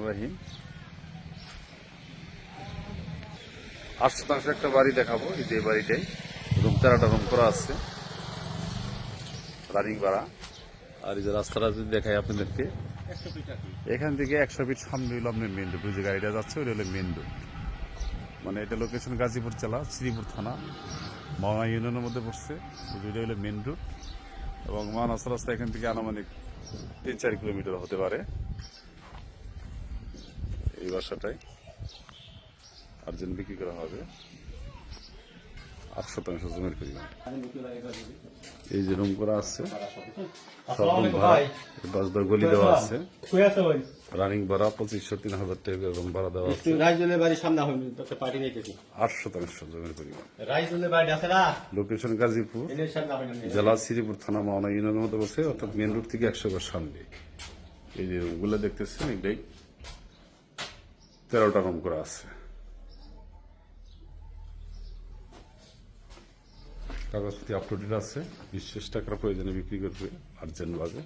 রহিম 8 শতাংশ একটা বাড়ি দেখাবো। এই যে বাড়িটাই রুম 13টা রুম করা আছে, রানিং ভাড়া। আর এই যে রাস্তাটা যদি দেখাই আপনাদেরকে, এখান থেকে 100 ফিট সামনে হইল আপনার মেন রোড। ওই যে গাড়িটা যাচ্ছে ওইটা হলো মেন রোড, মানে এটা লোকেশন গাজীপুর জেলা শ্রীপুর থানা মাওনা ইউনিয়নের মধ্যে পড়ছে। ওইটা হলো মেন রোড এবং মানাস রাস্তা এখান থেকে আনুমানিক 3-4 কিলোমিটার হতে পারে এই বাসাটাই। আর্জেন্ট বিক্রি করা হবে 8 শতাংশ জমির পরিমাণ। এই যে রুম করা আছে, সব রুম ভাড়া, বাসদর গলি দেওয়া আছে, রানিং ভাড়া 2500-3000 টাকা রুম ভাড়া দেওয়া আছে। 8 শতাংশ জমির পরিমাণ। লোকেশন গাজীপুর জেলা শ্রীপুর থানা মাওনা ইউনিয়নের মধ্যে বসে, অর্থাৎ মেন রোড থেকে 100 গজ সামনে। এই যে রুমগুলো দেখতেছেন, এটাই 13টা রুম করা আছে। কাগজপত্র আপ টু ডেট আছে। 20 টাকার প্রয়োজনে বিক্রি করবে আর্জেন্ট ভাবে।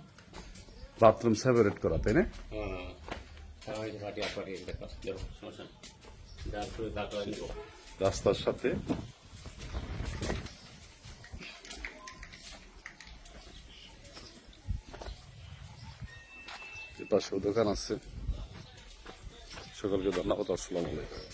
বাথরুম সেপারেট করা, তাই না? রাস্তার সাথে পাশেও দোকান আছে। সকলকে ধন্যবাদ। আসসালামু আলাইকুম।